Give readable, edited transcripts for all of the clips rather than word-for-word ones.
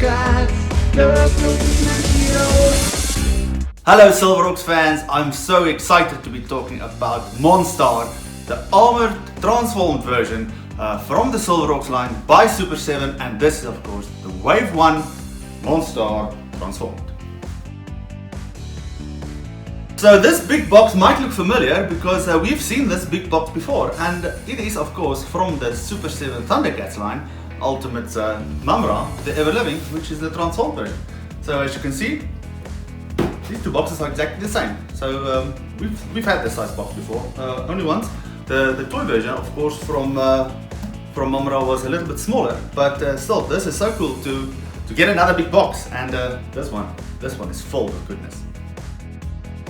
ThunderCats, Hello SilverHawks fans, I'm so excited to be talking about Mon Star, the armored transformed version from the SilverHawks line by Super7, and this is of course the Wave 1 Mon Star transformed. So this big box might look familiar because we've seen this big box before, and it is of course from the Super7 ThunderCats line, Ultimates Mumra, the Ever Living, which is the transformed version. So as you can see, these two boxes are exactly the same. So we've had this size box before, only once. The toy version, of course, from Mumra was a little bit smaller, but still, this is so cool to get another big box, and this one is full of goodness.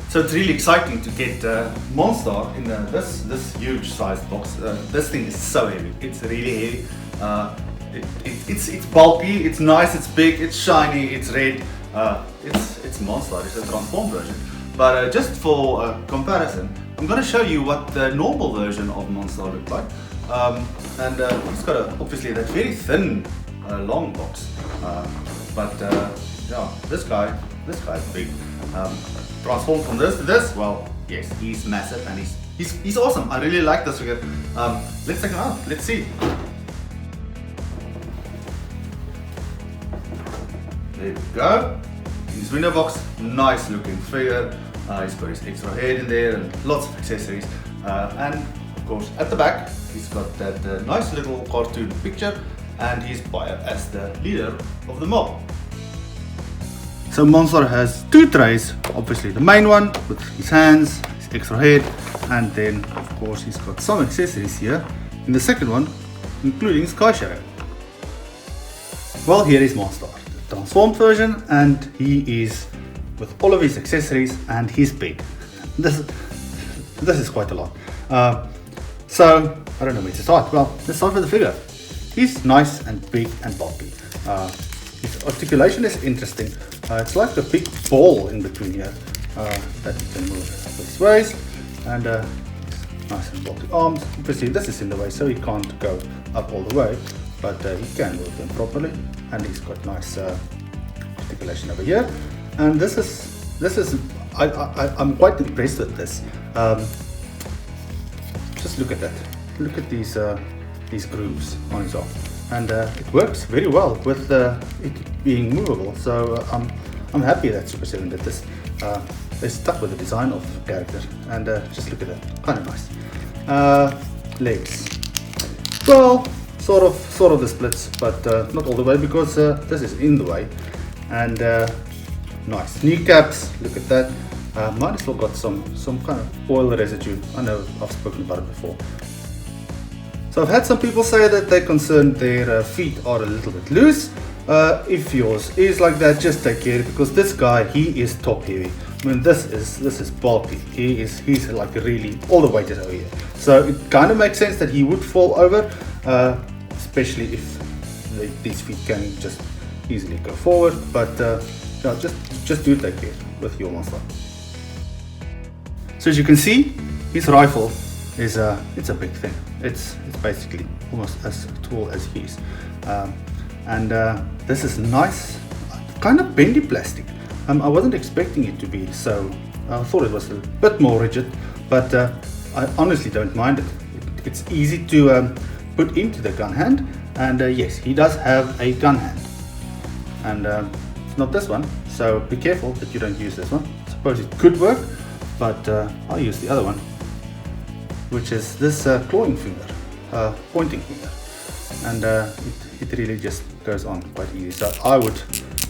So it's really exciting to get Mon Star in this huge sized box. This thing is so heavy. It's really heavy. It's bulky. It's nice. It's big. It's shiny. It's red. It's Mon Star. It's a transformed version. But just for comparison, I'm going to show you what the normal version of Mon Star looked like. And it's got obviously that very thin, long box. Yeah, this guy is big. Transformed from this to this, well, yes, he's massive and he's awesome. I really like this figure. Let's check him out. Let's see. There we go. His window box, nice looking figure. He's got his extra head in there and lots of accessories. And of course, at the back, he's got that nice little cartoon picture and his bio as the leader of the mob. So Mon Star has two trays, obviously the main one with his hands, his extra head, and then of course he's got some accessories here in the second one, including Sky Shadow. Well, here is Mon Star, the transformed version, and he is with all of his accessories and his bed. This is quite a lot. So I don't know where to start. Well, let's start with the figure. He's nice and big and bulky. His articulation is interesting. It's like a big ball in between here that you can move with his waist, and nice and bulky arms. Obviously this is in the way, so he can't go up all the way, but he can move them properly, and he's got nice articulation over here. And this is I'm quite impressed with this. Just look at that. Look at these grooves on his arm. And it works very well with it being movable. So I'm happy that Super7 did this. They stuck with the design of the character, and just look at that, kind of nice. Legs, well, sort of the splits, but not all the way because this is in the way. And nice kneecaps. Look at that. Mine has still got some kind of oil residue. I know I've spoken about it before. So I've had some people say that they're concerned their feet are a little bit loose. If yours is like that, just take care, because this guy, he is top heavy. I mean, this is bulky. He's like really, all the weight is over here. So it kind of makes sense that he would fall over, especially if these feet can just easily go forward. But no, just do take care with your Mon Star. So as you can see, his rifle is it's a big thing. It's basically almost as tall as he is, and this is nice, kind of bendy plastic. I wasn't expecting it to be so. I thought it was a bit more rigid, but I honestly don't mind it. It's easy to put into the gun hand, and yes, he does have a gun hand, and it's not this one, so be careful that you don't use this one. I suppose it could work, but I'll use the other one, which is this clawing finger, pointing finger, and it really just goes on quite easy. So I would,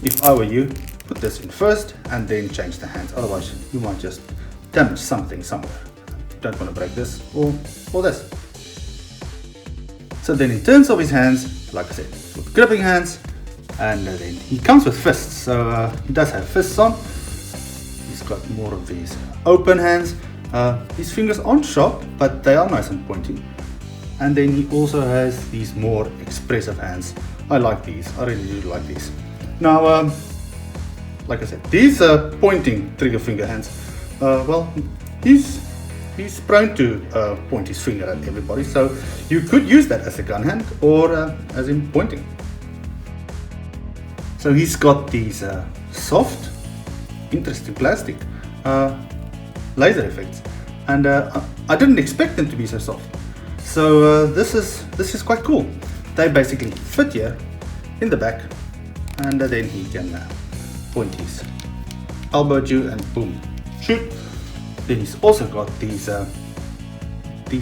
if I were you, put this in first and then change the hands, otherwise you might just damage something somewhere. You don't want to break this or this. So then in terms of his hands, like I said, with gripping hands, and then he comes with fists, so he does have fists on. He's got more of these open hands. His fingers aren't sharp, but they are nice and pointy. And then he also has these more expressive hands. I like these. I really do like these. Now, like I said, these pointing trigger finger hands. Well, he's prone to point his finger at everybody, so you could use that as a gun hand or as in pointing. So he's got these soft, interesting plastic laser effects, and I didn't expect them to be so soft. So this is quite cool. They basically fit here in the back, and then he can point his elbow at you and boom, shoot. Then he's also got these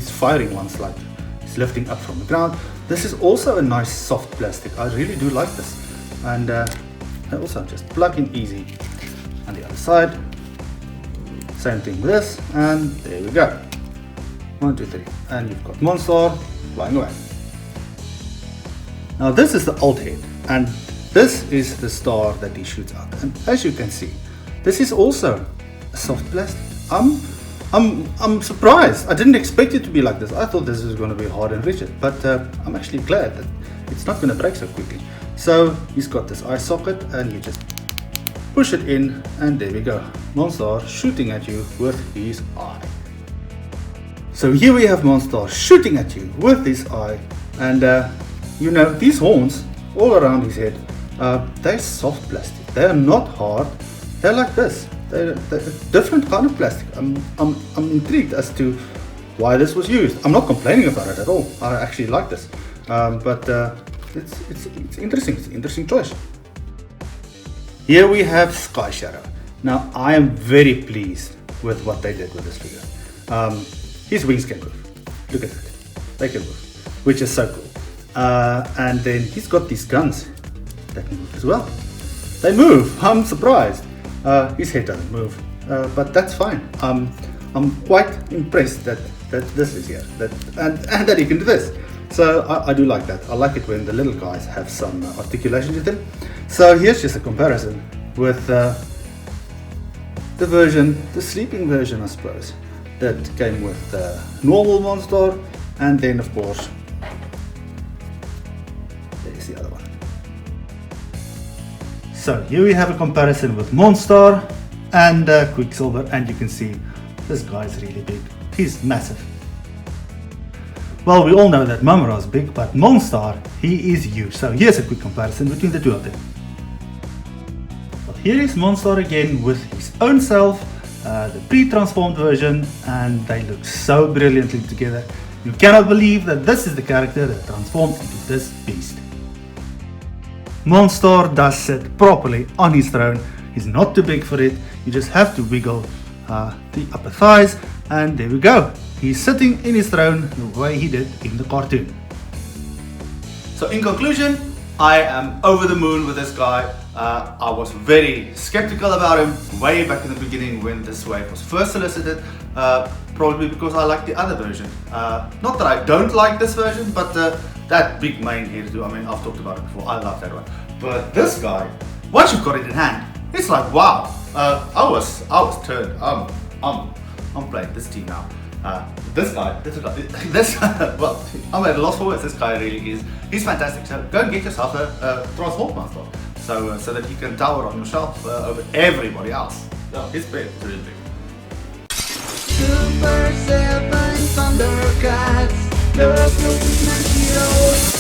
firing ones, like he's lifting up from the ground. This is also a nice soft plastic. I really do like this, and they also just plug in easy. On the other side, same thing with this, and there we go. 1, 2, 3, and you've got Mon Star flying away. Now this is the old head, and this is the star that he shoots out. And as you can see, this is also a soft plastic. I'm surprised. I didn't expect it to be like this. I thought this was going to be hard and rigid, but I'm actually glad that it's not going to break so quickly. So he's got this eye socket, and you just push it in, and there we go. Mon Star shooting at you with his eye. So here we have Mon Star shooting at you with his eye, and you know, these horns all around his head, they're soft plastic. They are not hard. They're like this. They're a different kind of plastic. I'm intrigued as to why this was used. I'm not complaining about it at all. I actually like this, but it's interesting. It's an interesting choice. Here we have Sky Shadow. Now I am very pleased with what they did with this figure. His wings can move. Look at that. They can move, which is so cool. And then he's got these guns that move as well. They move. I'm surprised. His head doesn't move, but that's fine. I'm quite impressed that this is here, and that he can do this. So I do like that. I like it when the little guys have some articulation to them. So here's just a comparison with the sleeping version, I suppose, that came with the normal Mon Star, and then of course there's the other one. So here we have a comparison with Mon Star and Quicksilver, and you can see this guy is really big. He's massive. Well, we all know that Mumra is big, but Mon Star, he is huge. So here's a quick comparison between the two of them. Well, here is Mon Star again with his own self, the pre-transformed version, and they look so brilliantly together. You cannot believe that this is the character that transformed into this beast. Mon Star does sit properly on his throne. He's not too big for it. You just have to wiggle the upper thighs, and there we go. He's sitting in his throne the way he did in the cartoon. So in conclusion, I am over the moon with this guy. I was very skeptical about him way back in the beginning when this wave was first solicited, probably because I like the other version. Not that I don't like this version, but that big main hairdo, I mean, I've talked about it before, I love that one. But this guy, once you've got it in hand, it's like, wow, I was turned. I'm playing this team now. This guy, well, I'm at a loss for words. This guy really is, he's fantastic. So go and get yourself a transform monster, so that you can tower on your shelf over everybody else. Yeah, it's big, it's really big. Super 7 ThunderCats, the ultimate heroes.